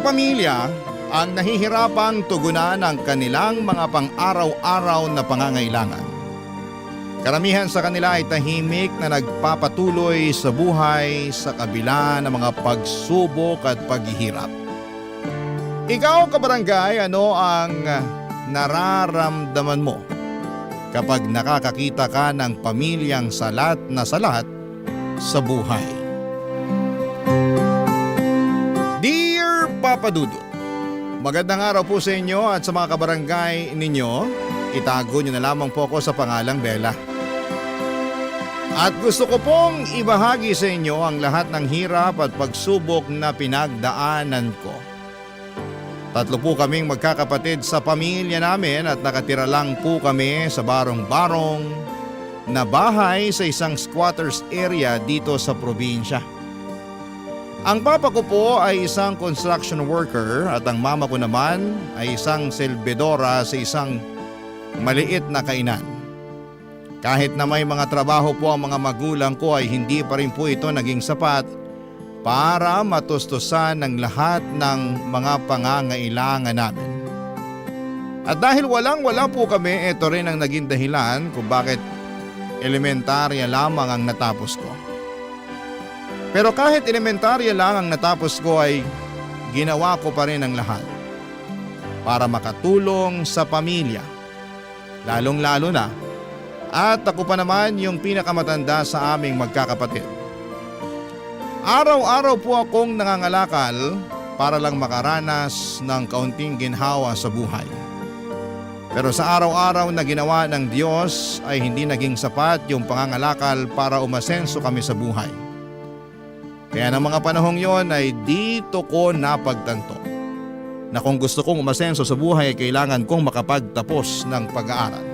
pamilya ang nahihirapang tugunan ang kanilang mga pang-araw-araw na pangangailangan. Karamihan sa kanila ay tahimik na nagpapatuloy sa buhay sa kabila ng mga pagsubok at paghihirap. Ikaw, kabarangay, ano ang nararamdaman mo kapag nakakakita ka ng pamilyang salat na salat sa buhay? Dear Papa Dudut, magandang araw po sa inyo at sa mga kabarangay ninyo. Itago nyo na lamang po ako sa pangalang Bella. At gusto ko pong ibahagi sa inyo ang lahat ng hirap at pagsubok na pinagdaanan ko. Tatlo po kaming magkakapatid sa pamilya namin at nakatira lang po kami sa barong-barong na bahay sa isang squatters area dito sa probinsya. Ang papa ko po ay isang construction worker at ang mama ko naman ay isang selbedora sa isang maliit na kainan. Kahit na may mga trabaho po ang mga magulang ko ay hindi pa rin po ito naging sapat para matustusan ng lahat ng mga pangangailangan namin. At dahil walang-wala po kami, ito rin ang naging dahilan kung bakit elementarya lamang ang natapos ko. Pero kahit elementarya lang ang natapos ko ay ginawa ko pa rin ang lahat para makatulong sa pamilya, lalong-lalo na at ako pa naman yung pinakamatanda sa aming magkakapatid. Araw-araw po akong nangangalakal para lang makaranas ng kaunting ginhawa sa buhay. Pero sa araw-araw na ginawa ng Diyos ay hindi naging sapat yung pangangalakal para umasenso kami sa buhay. Kaya ng mga panahong yon ay dito ko napagtanto na kung gusto kong umasenso sa buhay ay kailangan kong makapagtapos ng pag-aaral.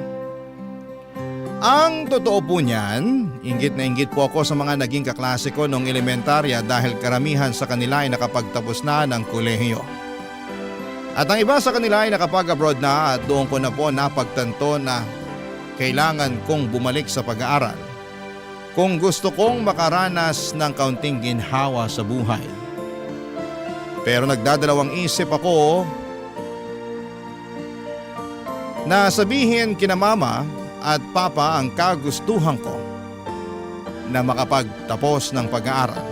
Ang totoo po niyan, inggit na inggit po ako sa mga naging kaklase ko noong elementarya dahil karamihan sa kanila ay nakapagtapos na ng kolehiyo. At ang iba sa kanila ay nakapag-abroad na at doon ko na po napagtanto na kailangan kong bumalik sa pag-aaral kung gusto kong makaranas ng kaunting ginhawa sa buhay. Pero nagdadalawang isip ako na sabihin kina mama at papa ang kagustuhan ko na makapagtapos ng pag-aaral.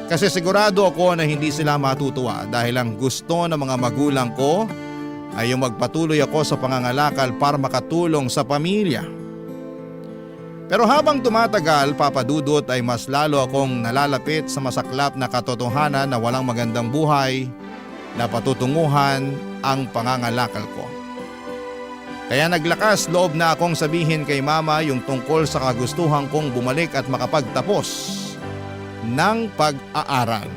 Kasi sigurado ako na hindi sila matutuwa dahil ang gusto ng mga magulang ko ay yung magpatuloy ako sa pangangalakal para makatulong sa pamilya. Pero habang tumatagal, Papa Dudut, ay mas lalo akong nalalapit sa masaklap na katotohanan na walang magandang buhay na patutunguhan ang pangangalakal ko. Kaya naglakas loob na akong sabihin kay mama yung tungkol sa kagustuhan kong bumalik at makapagtapos ng pag-aaral.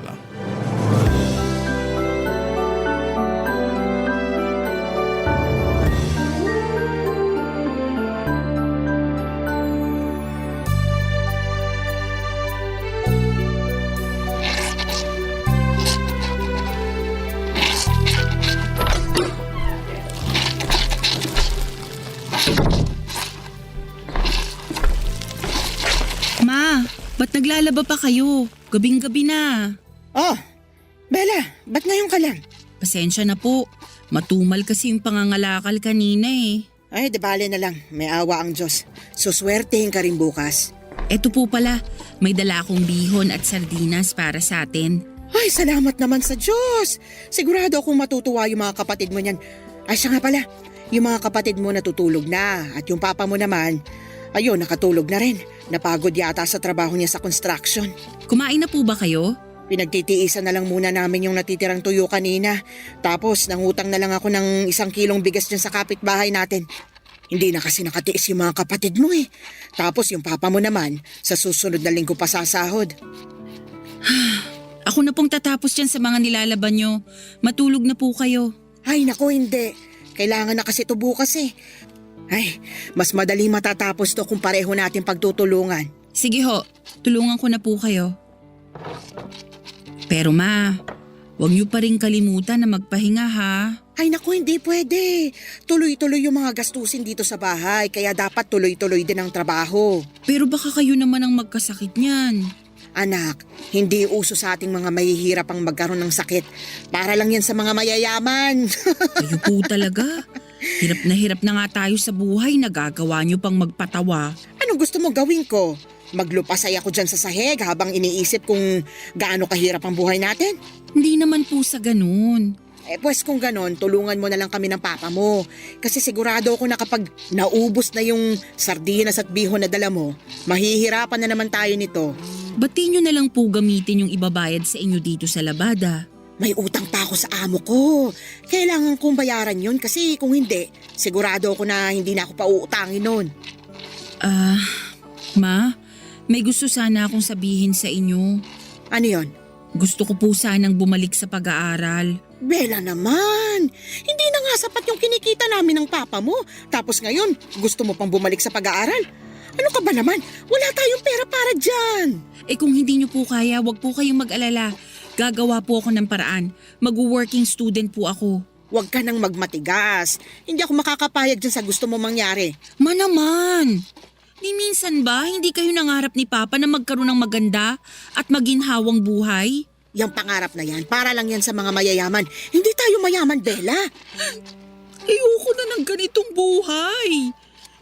Ba't naglalaba pa kayo? Gabing-gabi na. Oh, Bella, ba't ngayon ka lang? Pasensya na po. Matumal kasi yung pangangalakal kanina eh. Ay, di bale na lang. May awa ang Diyos. Suswertehin ka rin bukas. Eto po pala, may dala akong bihon at sardinas para sa atin. Ay, salamat naman sa Diyos. Sigurado akong matutuwa yung mga kapatid mo niyan. Ay, siya nga pala. Yung mga kapatid mo natutulog na at yung papa mo naman, ayun, nakatulog na rin. Napagod yata sa trabaho niya sa construction. Kumain na po ba kayo? Pinagtitiisan na lang muna namin yung natitirang tuyo kanina. Tapos nangutang na lang ako ng 1 kilong bigas dyan sa kapitbahay natin. Hindi na kasi nakatiis yung mga kapatid mo eh. Tapos yung papa mo naman, sa susunod na linggo pa sasahod. Ako na pong tatapos dyan sa mga nilalaban nyo. Matulog na po kayo. Ay naku, hindi. Kailangan na kasi ito bukas eh. Ay, mas madali matatapos to kung pareho natin pagtutulungan. Sige ho, tulungan ko na po kayo. Pero ma, huwag niyo pa rin kalimutan na magpahinga ha. Ay naku, hindi pwede. Tuloy-tuloy yung mga gastusin dito sa bahay, kaya dapat tuloy-tuloy din ang trabaho. Pero baka kayo naman ang magkasakit niyan. Anak, hindi uso sa ating mga mahihirap ang magkaroon ng sakit. Para lang yan sa mga mayayaman. Kayo po talaga. Hirap na nga tayo sa buhay, nagagawa niyo pang magpatawa. Anong gusto mo gawin ko? Maglupasay ako dyan sa sahig habang iniisip kung gaano kahirap ang buhay natin? Hindi naman po sa ganun. Pues kung ganon, tulungan mo na lang kami ng papa mo. Kasi sigurado ako na kapag naubos na yung sardinas at bihon na dala mo, mahihirapan na naman tayo nito. Bati niyo na lang po gamitin yung ibabayad sa inyo dito sa labada. May utang pa ako sa amo ko. Kailangan kong bayaran yun kasi kung hindi, sigurado ako na hindi na ako pauutangin nun. Ma, may gusto sana akong sabihin sa inyo. Ano yon? Gusto ko po sanang bumalik sa pag-aaral. Bella naman, hindi na nga sapat yung kinikita namin ng papa mo. Tapos ngayon, gusto mo pang bumalik sa pag-aaral? Ano ka ba naman? Wala tayong pera para dyan. Kung hindi niyo po kaya, wag po kayong mag-alala. Gagawa po ako ng paraan. Mag-working student po ako. Huwag ka nang magmatigas. Hindi ako makakapayag dyan sa gusto mo mangyari. Ma naman! Ni minsan ba hindi kayo nangarap ni Papa na magkaroon ng maganda at maginhawang buhay? Yung pangarap na yan, para lang yan sa mga mayayaman. Hindi tayo mayaman, Bella. Ayoko na ng ganitong buhay.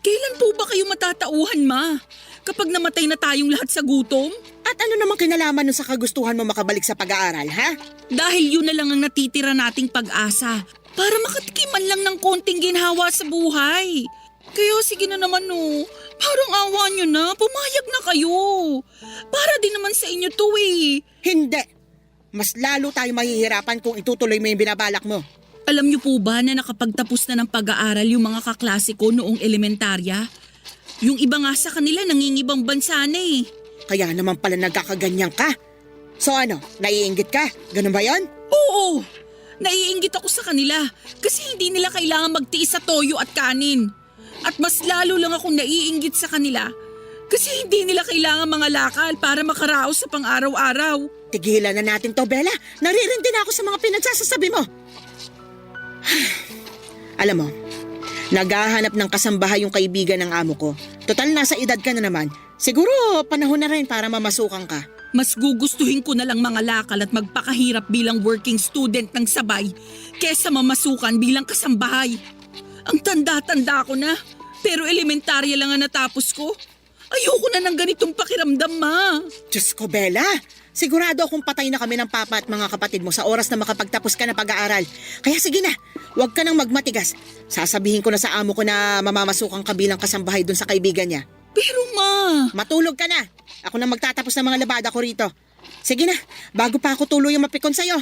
Kailan po ba kayo matatauhan, Ma? Kapag namatay na tayong lahat sa gutom? At ano namang kinalaman nun sa kagustuhan mo makabalik sa pag-aaral, ha? Dahil yun na lang ang natitira nating pag-asa para makatikiman lang ng konting ginhawa sa buhay. Kaya sige na naman parang awa nyo na, pumayag na kayo. Para din naman sa inyo to eh. Hindi. Mas lalo tayo mahihirapan kung itutuloy mo yung binabalak mo. Alam niyo po ba na nakapagtapos na ng pag-aaral yung mga kaklase ko noong elementarya? Yung iba nga sa kanila nangingibang bansa na eh. Kaya naman pala nagkakaganyan ka. So ano, naiinggit ka? Ganun ba yon? Oo, naiinggit ako sa kanila kasi hindi nila kailangan magtiis sa toyo at kanin. At mas lalo lang akong naiinggit sa kanila kasi hindi nila kailangan mga lakal para makaraos sa pang-araw-araw. Tigilan na natin to, Bella. Naririndi na ako sa mga pinagsasasabi mo. Alam mo, naghahanap ng kasambahay yung kaibigan ng amo ko. Total, nasa edad ka na naman. Siguro panahon na rin para mamasukan ka. Mas gugustuhin ko na lang mga lakal at magpakahirap bilang working student ng sabay kesa mamasukan bilang kasambahay. Ang tanda-tanda ko na, pero elementarya lang ang natapos ko. Ayoko na ng ganitong pakiramdam, Ma. Diyos ko, Bella. Sigurado akong patay na kami ng papa at mga kapatid mo sa oras na makapagtapos ka na pag-aaral. Kaya sige na, huwag ka nang magmatigas. Sasabihin ko na sa amo ko na mamamasukan ka bilang kasambahay dun sa kaibigan niya. Pero Ma... Matulog ka na. Ako na magtatapos ng mga labada ko rito. Sige na, bago pa ako tuluyang mapikon sa'yo.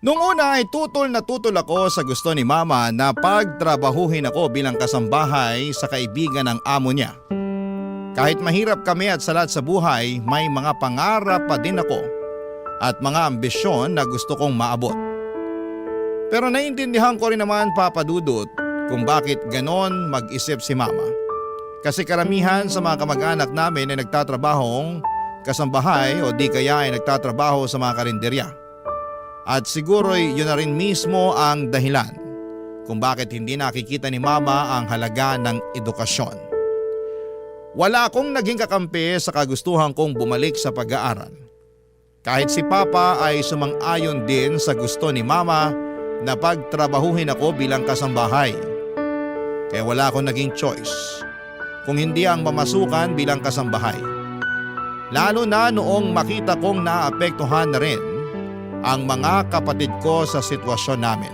Noong una ay tutol na tutol ako sa gusto ni Mama na pagtrabahuhin ako bilang kasambahay sa kaibigan ng amo niya. Kahit mahirap kami at salat sa buhay, may mga pangarap pa din ako at mga ambisyon na gusto kong maabot. Pero naiintindihan ko rin naman, Papa Dudut, kung bakit ganon mag-isip si Mama. Kasi karamihan sa mga kamag-anak namin ay nagtatrabahong kasambahay o di kaya ay nagtatrabaho sa mga karinderya. At siguro'y yun na rin mismo ang dahilan kung bakit hindi nakikita ni Mama ang halaga ng edukasyon. Wala akong naging kakampi sa kagustuhan kong bumalik sa pag-aaral. Kahit si Papa ay sumang-ayon din sa gusto ni Mama na pagtrabahuhin ako bilang kasambahay. Kaya wala akong naging choice kung hindi ang mamasukan bilang kasambahay. Lalo na noong makita kong naapektuhan na rin ang mga kapatid ko sa sitwasyon namin.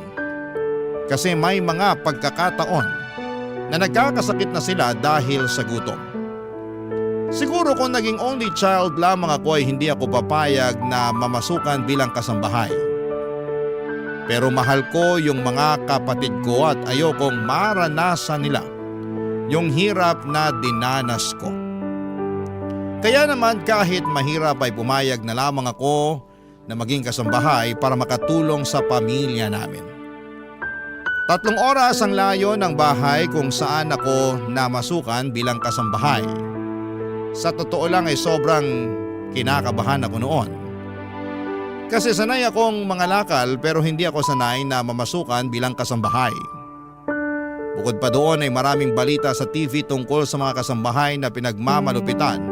Kasi may mga pagkakataon na nagkakasakit na sila dahil sa gutom. Siguro kung naging only child lamang ako ay hindi ako papayag na mamasukan bilang kasambahay. Pero mahal ko yung mga kapatid ko at ayokong maranasan nila yung hirap na dinanas ko. Kaya naman kahit mahirap ay pumayag na lamang ako na maging kasambahay para makatulong sa pamilya namin. 3 oras ang layo ng bahay kung saan ako namasukan bilang kasambahay. Sa totoo lang ay sobrang kinakabahan ako noon. Kasi sanay akong mangalakal pero hindi ako sanay na mamasukan bilang kasambahay. Bukod pa doon ay maraming balita sa TV tungkol sa mga kasambahay na pinagmamalupitan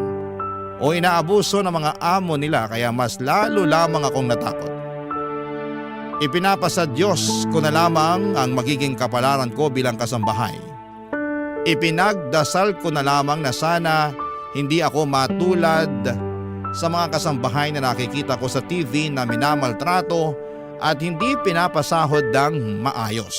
o inaabuso ng mga amo nila kaya mas lalo lamang akong natakot. Ipinapasa Diyos ko na lamang ang magiging kapalaran ko bilang kasambahay. Ipinagdasal ko na lamang na sana hindi ako matulad sa mga kasambahay na nakikita ko sa TV na minamaltrato at hindi pinapasahod ng maayos.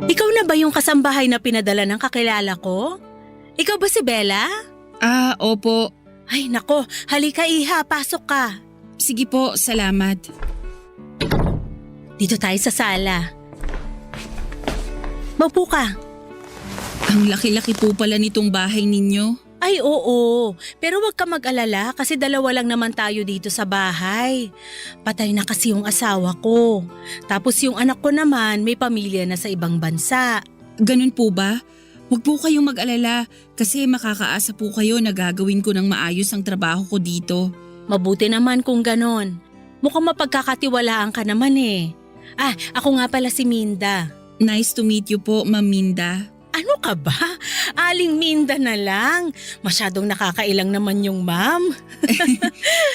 Ikaw na ba yung kasambahay na pinadala ng kakilala ko? Ikaw ba si Bella? Opo. Ay nako, halika Iha, pasok ka. Sige po, salamat. Dito tayo sa sala. Maupo ka. Ang laki-laki po pala nitong bahay ninyo. Ay oo, pero wag ka mag-alala kasi dalawa lang naman tayo dito sa bahay. Patay na kasi yung asawa ko. Tapos yung anak ko naman may pamilya na sa ibang bansa. Ganun po ba? Huwag po kayong mag-alala kasi makakaasa po kayo na gagawin ko ng maayos ang trabaho ko dito. Mabuti naman kung ganon. Mukhang mapagkakatiwalaan ka naman eh. Ako nga pala si Minda. Nice to meet you po, Ma'am Minda. Ano ka ba? Aling Minda na lang. Masyadong nakakailang naman yung ma'am.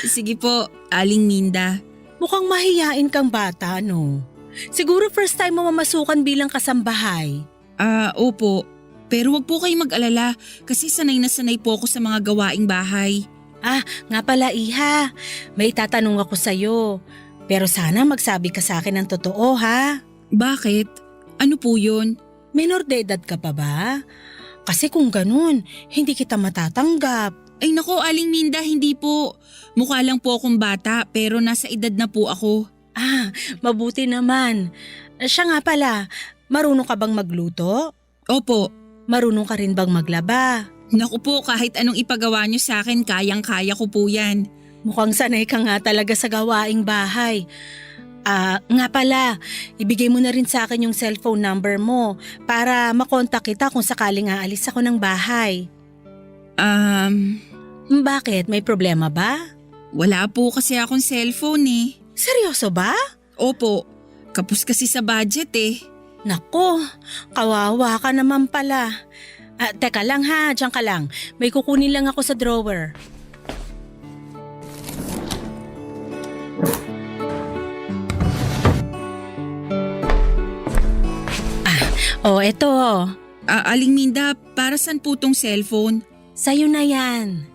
Sige po, Aling Minda. Mukhang mahiyain kang bata, no? Siguro first time mo mamasukan bilang kasambahay. Opo. Pero wag po kayong mag-alala kasi sanay na sanay po ako sa mga gawaing bahay. Nga pala Iha, may tatanong ako sa'yo. Pero sana magsabi ka sa akin ng totoo ha. Bakit? Ano po yun? Menor de edad ka pa ba? Kasi kung ganun, hindi kita matatanggap. Ay nako, Aling Minda, hindi po. Mukha lang po akong bata pero nasa edad na po ako. Mabuti naman. Siya nga pala, marunong ka bang magluto? Opo. Marunong ka rin bang maglaba? Naku po, kahit anong ipagawa niyo sa akin, kayang-kaya ko po yan. Mukhang sanay ka nga talaga sa gawaing bahay. Nga pala, ibigay mo na rin sa akin yung cellphone number mo para makontak kita kung sakaling aalis ako ng bahay. Bakit? May problema ba? Wala po kasi akong cellphone eh. Seryoso ba? Opo, kapos kasi sa budget eh. Nako, kawawa ka naman pala. Teka lang ha, diyan ka lang. May kukunin lang ako sa drawer. Eto. Aling Minda, para saan po tong cellphone? Sa'yo na yan.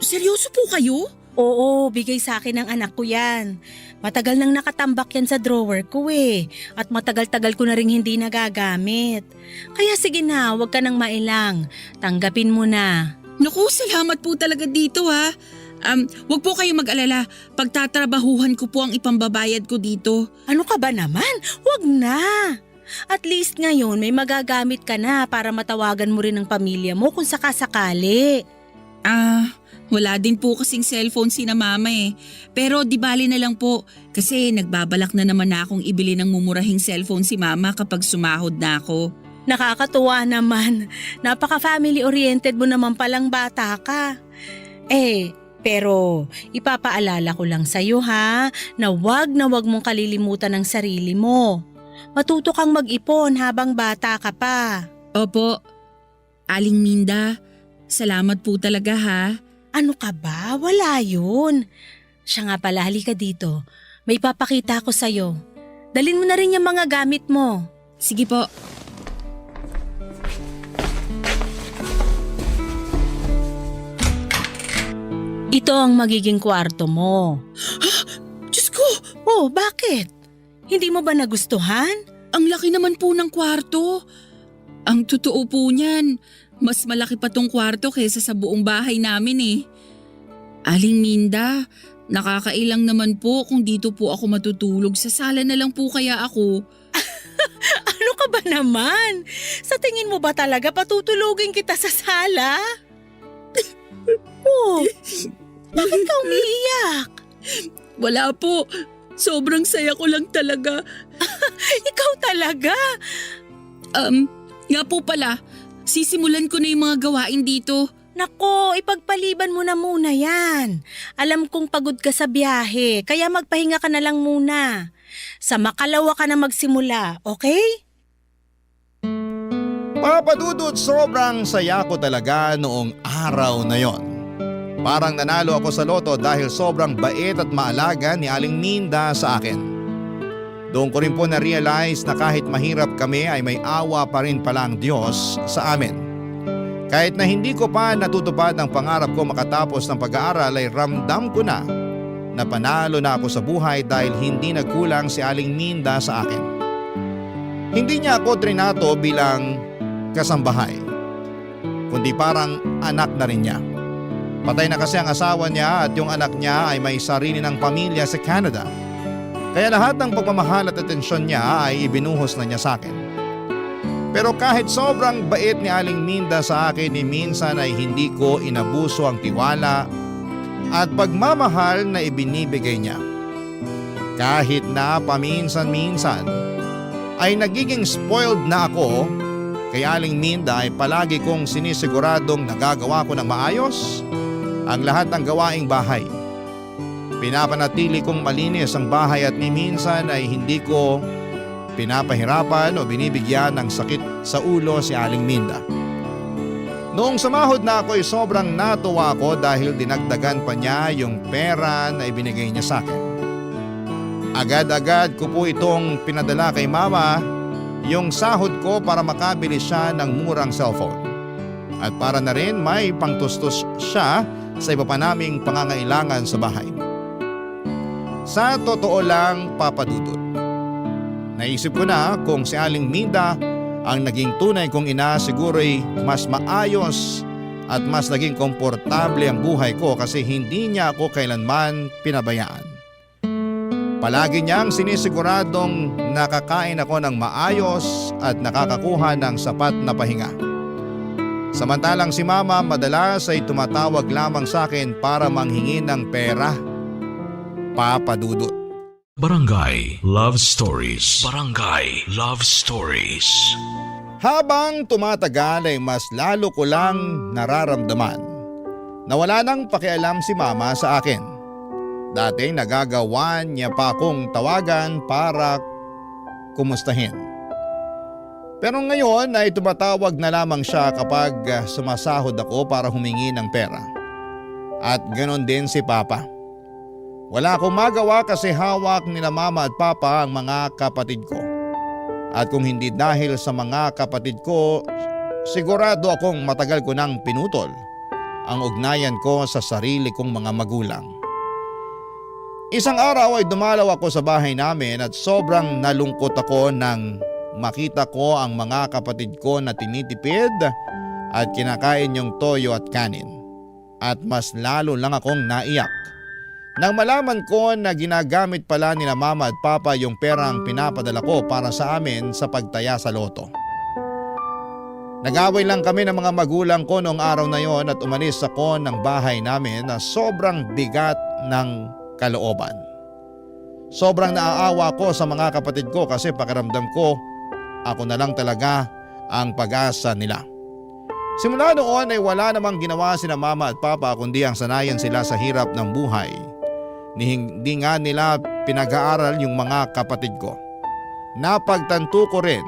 Seryoso po kayo? Oo, bigay sa akin ng anak ko yan. Matagal nang nakatambak yan sa drawer ko eh. At matagal-tagal ko na rin hindi nagagamit. Kaya sige na, huwag ka nang mailang. Tanggapin mo na. Naku, salamat po talaga dito ha. Huwag po kayong mag-alala. Pagtatrabahuhan ko po ang ipambabayad ko dito. Ano ka ba naman? Huwag na. At least ngayon may magagamit ka na para matawagan mo rin ang pamilya mo kung sakasakali. Wala din po kasing cellphone si na mama eh. Pero di bali na lang po kasi nagbabalak na naman na akong ibili ng mumurahing cellphone si mama kapag sumahod na ako. Nakakatuwa naman. Napaka-family oriented mo naman palang bata ka. Pero ipapaalala ko lang sa'yo ha, na wag mong kalilimutan ang sarili mo. Matuto kang mag-ipon habang bata ka pa. Opo. Aling Minda, salamat po talaga ha. Ano ka ba? Wala yun. Siya nga pala, halika dito. May papakita ko sa'yo. Dalin mo na rin yung mga gamit mo. Sige po. Ito ang magiging kwarto mo. Diyos ko! Oh, bakit? Hindi mo ba nagustuhan? Ang laki naman po ng kwarto. Ang totoo po niyan, mas malaki pa tong kwarto kaysa sa buong bahay namin eh. Aling Minda, nakakailang naman po kung dito po ako matutulog. Sa sala na lang po kaya ako. Ano ka ba naman? Sa tingin mo ba talaga patutulugin kita sa sala? Bakit ka umiiyak? Wala po. Sobrang saya ko lang talaga. Ikaw talaga? Nga po pala, sisimulan ko na yung mga gawain dito. Nako, ipagpaliban mo na muna yan. Alam kong pagod ka sa biyahe, kaya magpahinga ka na lang muna. Sa makalawa ka na magsimula, okay? Papa Dudut, sobrang saya ko talaga noong araw na yon. Parang nanalo ako sa loto dahil sobrang bait at maalaga ni Aling Minda sa akin. Doon ko rin po na-realize na kahit mahirap kami ay may awa pa rin pala ang Diyos sa amin. Kahit na hindi ko pa natutupad ang pangarap ko makatapos ng pag-aaral ay ramdam ko na panalo na ako sa buhay dahil hindi nagkulang si Aling Minda sa akin. Hindi niya ako trinato bilang kasambahay, kundi parang anak na rin niya. Patay na kasi ang asawa niya at yung anak niya ay may sarili ng pamilya sa Canada. Kaya lahat ng pagmamahal at atensyon niya ay ibinuhos na niya sa akin. Pero kahit sobrang bait ni Aling Minda sa akin, minsan ay hindi ko inabuso ang tiwala at pagmamahal na ibinibigay niya. Kahit na paminsan-minsan ay nagiging spoiled na ako, kay Aling Minda ay palagi kong sinisiguradong nagagawa ko ng maayos ang lahat ng gawaing bahay. Pinapanatili kong malinis ang bahay at minsan ay hindi ko pinapahirapan o binibigyan ng sakit sa ulo si Aling Minda. Noong sumahod na ako ay sobrang natuwa ako dahil dinagdagan pa niya yung pera na ibinigay niya sa akin. Agad-agad ko po itong pinadala kay mama yung sahod ko para makabili siya ng murang cellphone. At para na rin may pangtustos siya sa iba pa naming pangangailangan sa bahay. Sa totoo lang, Papa Dudut, naisip ko na kung si Aling Minda ang naging tunay kong ina, siguro'y mas maayos at mas naging komportable ang buhay ko kasi hindi niya ako kailanman pinabayaan. Palagi niyang sinisiguradong nakakain ako ng maayos at nakakakuha ng sapat na pahinga. Samantalang si Mama madalas ay tumatawag lamang sa akin para manghingi ng pera. Papa Dudut. Barangay Love Stories. Barangay Love Stories. Habang tumatagal ay mas lalo ko lang nararamdaman na wala nang pakialam si Mama sa akin. Dati nagagawan niya pa akong tawagan para kumustahin. Pero ngayon ay tumatawag na lamang siya kapag sumasahod ako para humingi ng pera. At ganon din si Papa. Wala akong magawa kasi hawak nila Mama at Papa ang mga kapatid ko. At kung hindi dahil sa mga kapatid ko, sigurado akong matagal ko nang pinutol ang ugnayan ko sa sarili kong mga magulang. Isang araw ay dumalaw ako sa bahay namin at sobrang nalungkot ako nang makita ko ang mga kapatid ko na tinitipid at kinakain yung toyo at kanin. At mas lalo lang akong naiyak nang malaman ko na ginagamit pala nila Mama at Papa yung perang pinapadala ko para sa amin sa pagtaya sa loto. Nag-away lang kami ng mga magulang ko noong araw na yon at umalis ako ng bahay namin na sobrang bigat ng kalooban. Sobrang naaawa ko sa mga kapatid ko kasi pakiramdam ko ako na lang talaga ang pag-asa nila. Simula noon ay wala namang ginawa sina Mama at Papa kundi ang sanayan sila sa hirap ng buhay. Hindi nga nila pinag-aaral yung mga kapatid ko. Napagtanto ko rin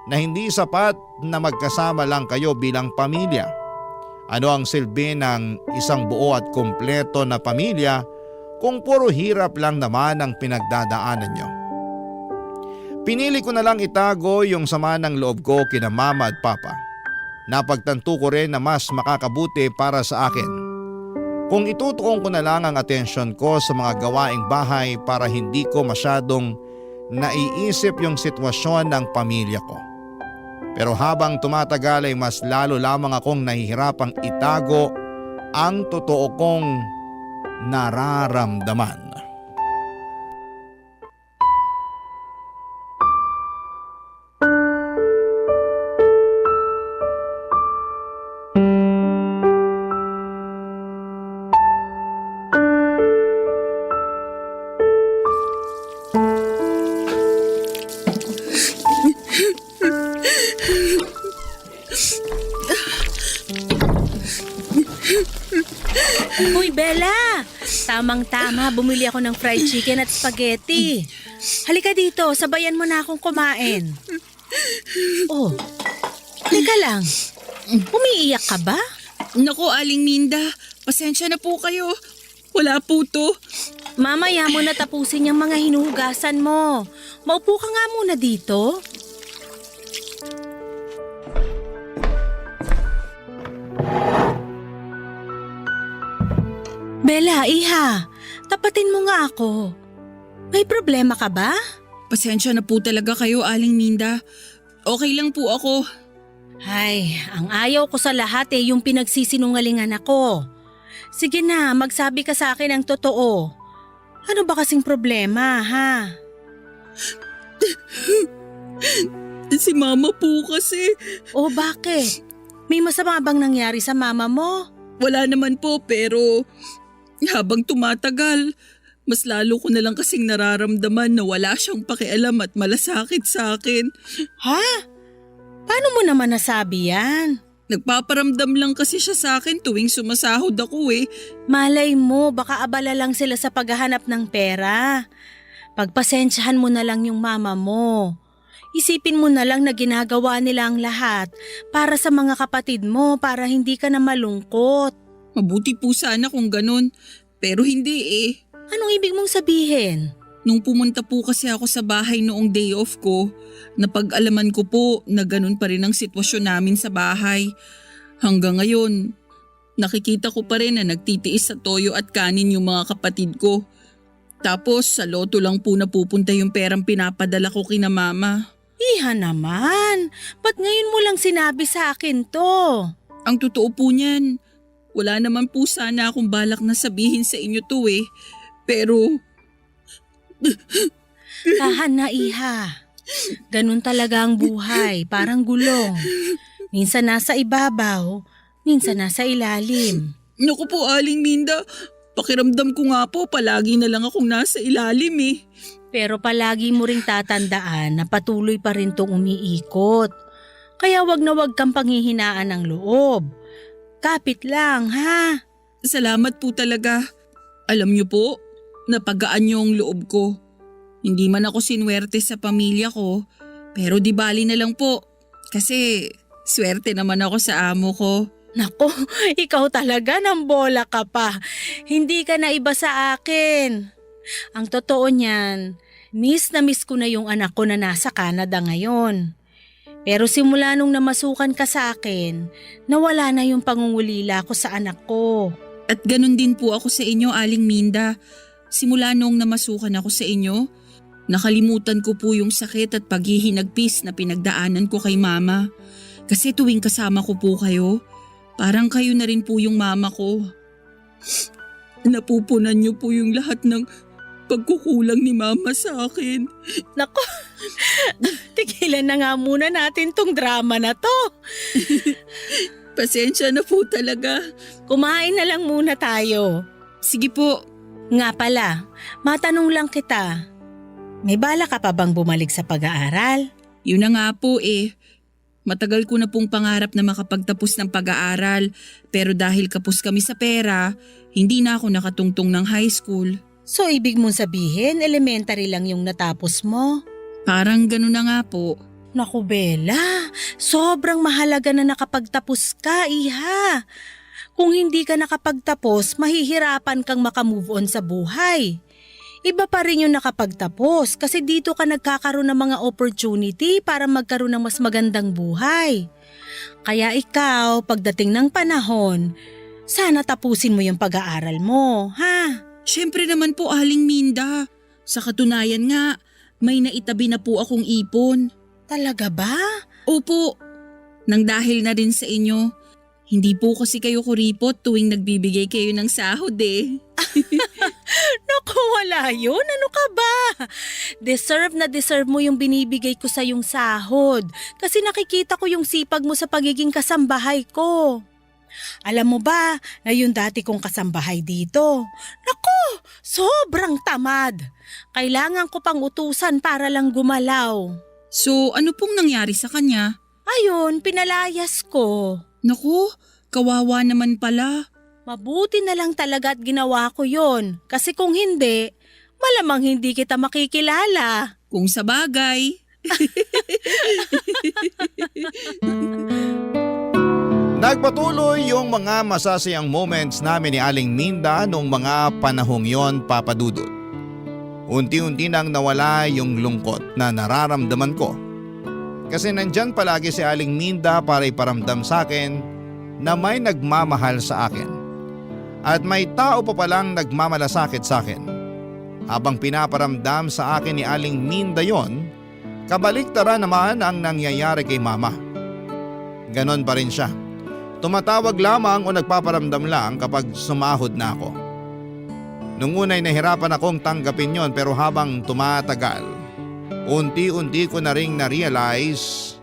na hindi sapat na magkasama lang kayo bilang pamilya. Ano ang silbi ng isang buo at kumpleto na pamilya kung puro hirap lang naman ang pinagdadaanan nyo? Pinili ko na lang itago yung sama ng loob ko kina Mama at Papa. Napagtanto ko rin na mas makakabuti para sa akin kung itutuon ko na lang ang atensyon ko sa mga gawaing bahay para hindi ko masyadong naiisip yung sitwasyon ng pamilya ko. Pero habang tumatagal ay mas lalo lamang akong nahihirapang itago ang totoo kong nararamdaman. Uy, Bella! Tamang-tama, bumili ako ng fried chicken at spaghetti. Halika dito, sabayan mo na akong kumain. Oh, halika lang. Umiiyak ka ba? Naku, Aling Minda, pasensya na po kayo. Wala po to. Mamaya mo na tapusin yung mga hinuhugasan mo. Maupo ka nga muna dito. Bella, iha, tapatin mo nga ako. May problema ka ba? Pasensya na po talaga kayo, Aling Minda. Okay lang po ako. Ay, ang ayaw ko sa lahat yung pinagsisinungalingan ako. Sige na, magsabi ka sa akin ang totoo. Ano ba kasing problema, ha? Si Mama po kasi. O bakit? May masama bang nangyari sa mama mo? Wala naman po pero habang tumatagal, mas lalo ko na lang kasing nararamdaman na wala siyang pakialam at malasakit sa akin. Ha? Paano mo naman nasabi yan? Nagpaparamdam lang kasi siya sa akin tuwing sumasahod ako eh. Malay mo, baka abala lang sila sa paghahanap ng pera. Pagpasensyahan mo na lang yung mama mo. Isipin mo na lang na ginagawa nila ang lahat para sa mga kapatid mo para hindi ka na malungkot. Mabuti po sana kung ganun, pero hindi eh. Anong ibig mong sabihin? Nung pumunta po kasi ako sa bahay noong day off ko, napag-alaman ko po na ganun pa rin ang sitwasyon namin sa bahay. Hanggang ngayon, nakikita ko pa rin na nagtitiis sa toyo at kanin yung mga kapatid ko. Tapos sa loto lang po napupunta yung perang pinapadala ko kina mama. Iha naman, ba't ngayon mo lang sinabi sa akin to? Ang totoo po niyan, wala naman po sana akong balak na sabihin sa inyo to eh. Pero Tahan na, iha. Ganun talaga ang buhay, parang gulong. Minsan nasa ibabaw, minsan nasa ilalim. naku po Aling Minda, pakiramdam ko nga po palagi na lang akong nasa ilalim eh. Pero palagi mo ring tatandaan na patuloy pa rin tong umiikot. Kaya wag na wag kang panghihinaan ng loob. Kapit lang, ha? Salamat po talaga. Alam niyo po, napagaan niyo ang loob ko. Hindi man ako sinwerte sa pamilya ko, pero di bali na lang po. Kasi swerte naman ako sa amo ko. Nako, ikaw talaga ng bola ka pa. Hindi ka na iba sa akin. Ang totoo niyan, miss na miss ko na yung anak ko na nasa Canada ngayon. Pero simula nung namasukan ka sa akin, nawala na yung pangungulila ko sa anak ko. At ganun din po ako sa inyo, Aling Minda. Simula noong namasukan ako sa inyo, nakalimutan ko po yung sakit at paghihinagpis na pinagdaanan ko kay mama. Kasi tuwing kasama ko po kayo, parang kayo na rin po yung mama ko. Napupunan niyo po yung lahat ng pagkukulang ni mama sa akin. Nako, tigilan na nga muna natin tong drama na to. Pasensya na po talaga. Kumain na lang muna tayo. Sige po. Nga pala, matanong lang kita. May bala ka pa bang bumalik sa pag-aaral? Yun na nga po eh. Matagal ko na pong pangarap na makapagtapos ng pag-aaral pero dahil kapos kami sa pera, hindi na ako nakatungtong ng high school. So ibig mong sabihin, elementary lang yung natapos mo? Parang gano'n na nga po. Naku Bella, sobrang mahalaga na nakapagtapos ka, iha. Kung hindi ka nakapagtapos, mahihirapan kang makamove on sa buhay. Iba pa rin yung nakapagtapos kasi dito ka nagkakaroon ng mga opportunity para magkaroon ng mas magandang buhay. Kaya ikaw, pagdating ng panahon, sana tapusin mo yung pag-aaral mo, ha? Siyempre naman po, Aling Minda. Sa katunayan nga, may naitabi na po akong ipon. Talaga ba? Opo, nang dahil na rin sa inyo. Hindi po kasi kayo kuripot tuwing nagbibigay kayo ng sahod eh. Naku, wala yun. Ano ka ba? Deserve na deserve mo yung binibigay ko sa yung sahod. Kasi nakikita ko yung sipag mo sa pagiging kasambahay ko. Alam mo ba na yung dati kong kasambahay dito? Naku, sobrang tamad. Kailangan ko pang utusan para lang gumalaw. So ano pong nangyari sa kanya? Ayun, pinalayas ko. Naku, kawawa naman pala. Mabuti na lang talaga at ginawa ko yon. Kasi kung hindi, malamang hindi kita makikilala. Kung sa bagay. Nagpatuloy yung mga masasayang moments namin ni Aling Minda noong mga panahong yon, Papa Dudut. Unti-unti nang nawala yung lungkot na nararamdaman ko. Kasi nandyan palagi si Aling Minda para iparamdam sa akin na may nagmamahal sa akin. At may tao pa palang nagmamalasakit sa akin. Habang pinaparamdam sa akin ni Aling Minda yon, kabaliktaran naman ang nangyayari kay Mama. Ganon pa rin siya. Tumatawag lamang o nagpaparamdam lang kapag sumahod na ako. Nung unay nahirapan akong tanggapin yon, pero habang tumatagal, unti-unti ko na ring na-realize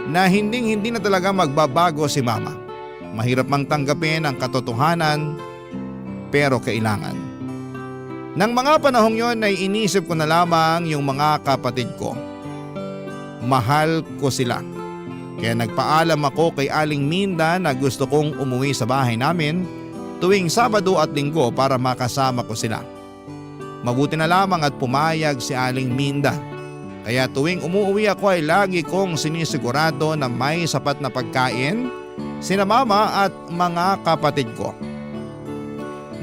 na hindi na talaga magbabago si Mama. Mahirap mang tanggapin ang katotohanan, pero kailangan. Nang mga panahong yon ay inisip ko na lamang yung mga kapatid ko. Mahal ko sila. Kaya nagpaalam ako kay Aling Minda na gusto kong umuwi sa bahay namin tuwing Sabado at Linggo para makasama ko sila. Mabuti na lamang at pumayag si Aling Minda. Kaya tuwing umuwi ako ay lagi kong sinisigurado na may sapat na pagkain sina Mama at mga kapatid ko.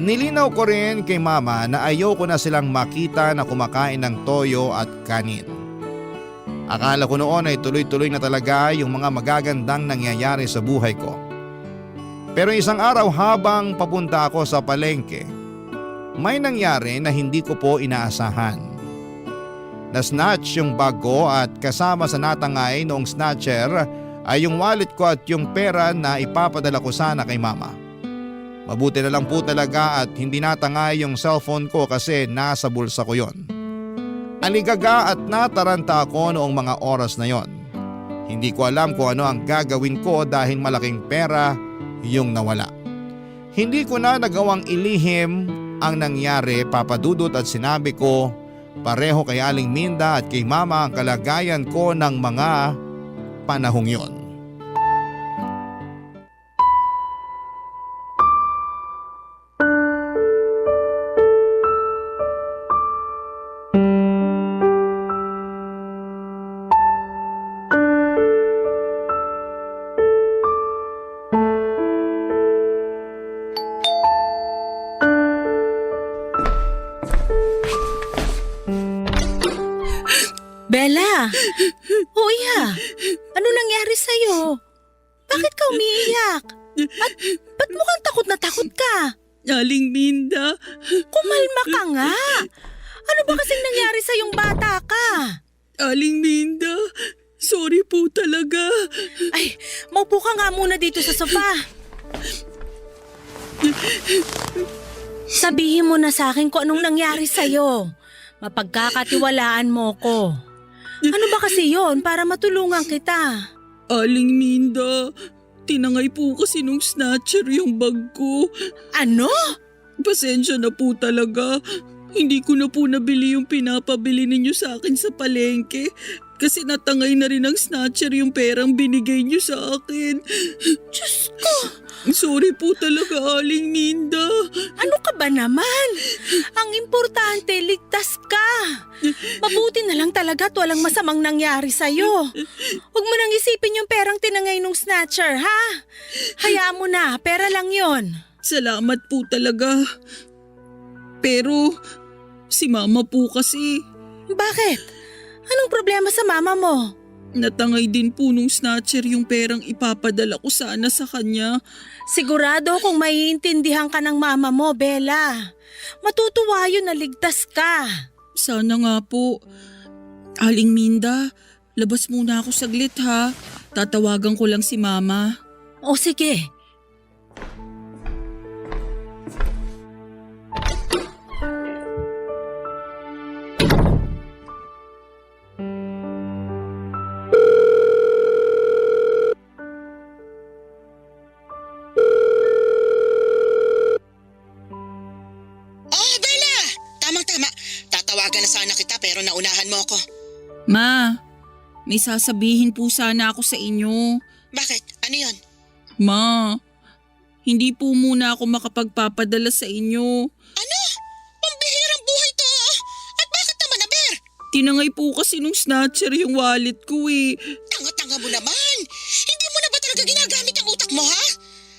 Nilinaw ko rin kay Mama na ayoko na silang makita na kumakain ng toyo at kanin. Akala ko noon ay tuloy-tuloy na talaga yung mga magagandang nangyayari sa buhay ko. Pero isang araw habang papunta ako sa palengke, may nangyari na hindi ko po inaasahan. Na-snatch yung bag ko at kasama sa natangay noong snatcher ay yung wallet ko at yung pera na ipapadala ko sana kay Mama. Mabuti na lang po talaga at hindi natangay yung cellphone ko kasi nasa bulsa ko yon. Aligaga at nataranta ako noong mga oras na yon. Hindi ko alam kung ano ang gagawin ko dahil malaking pera yung nawala. Hindi ko na nagawang ilihim ang nangyari, Papa Dudut, at sinabi ko pareho kay Aling Minda at kay Mama ang kalagayan ko ng mga panahong yon. Bella! Kuya! Ano nangyari sa'yo? Bakit ka umiiyak? At ba't mukhang takot na takot ka? Aling Minda. Kumalma ka nga! Ano ba kasing nangyari sa yung bata ka? Aling Minda. Sorry po talaga. Ay, maupo ka nga muna dito sa sofa. Sabihin mo na sa akin kung anong nangyari sa'yo. Mapagkakatiwalaan mo ko. Ano ba kasi yon para matulungan kita? Aling Minda, tinangay po kasi nung snatcher yung bag ko. Ano? Pasensya na po talaga. Hindi ko na po nabili yung pinapabili ninyo sa akin sa palengke. Kasi natangay na rin ng snatcher yung perang binigay niyo sa akin. Diyos ko! Sorry po talaga, Aling Minda. Ano ka ba naman? Ang importante, ligtas ka. Mabuti na lang talaga at walang masamang nangyari sa'yo. Huwag mo nang isipin yung perang tinangay nung snatcher, ha? Hayaan mo na, pera lang yon. Salamat po talaga. Pero si Mama po kasi. Bakit? Anong problema sa mama mo? Natangay din po nung snatcher yung perang ipapadala ko sana sa kanya. Sigurado kung maiintindihan ka ng mama mo, Bella. Matutuwa yun na ligtas ka. Sana nga po. Aling Minda, labas muna ako saglit ha. Tatawagan ko lang si Mama. O sige. Tatawagan na sana kita pero naunahan mo ako. Ma, may sasabihin po sana ako sa inyo. Bakit? Ano yon? Ma, Hindi po muna ako makapagpapadala sa inyo. Ano? Pambihirang buhay to. At bakit naman, Aber? Tinangay po kasi nung snatcher yung wallet ko eh. Tanga-tanga mo naman. Hindi mo na ba talaga ginagamit ang utak mo, ha?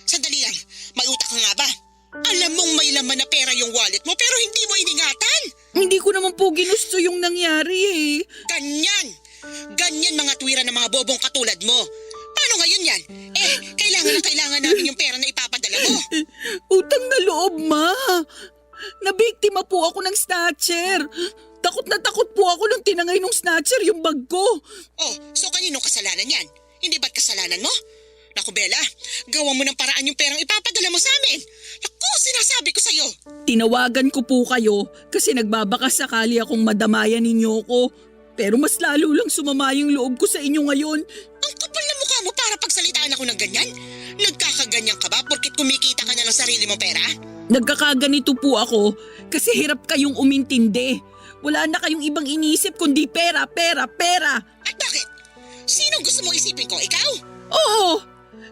Sandali lang. May utak ka nga ba? Alam mong may laman na pera yung wallet mo pero hindi mo iningatan. Hindi ko naman po ginusto yung nangyari eh. Ganyan. Ganyan mga tuwira ng mga bobong katulad mo. Paano ngayon yan? Kailangan namin yung pera na ipapadala mo. Utang na loob, ma. Nabiktima po ako ng snatcher. Takot na takot po ako nung tinangay nung snatcher yung bag ko. Oh, so kaninong kasalanan yan? Hindi ba't kasalanan mo? Naku, Bella, gawa mo ng paraan yung perang ipapadala mo sa amin. Naku, sinasabi ko sa'yo. Tinawagan ko po kayo kasi nagbabaka sakali akong madamayan ninyo ko. Pero mas lalo lang sumama yung loob ko sa inyo ngayon. Ang kapal na mukha mo para pagsalitaan ako ng ganyan? Nagkakaganyan ka ba porkit kumikita ka na ng sarili mong pera? Nagkakaganito po ako kasi hirap kayong umintindi. Wala na kayong ibang inisip kundi pera, pera, pera. At bakit? Sinong gusto mong isipin ko? Ikaw? Oo,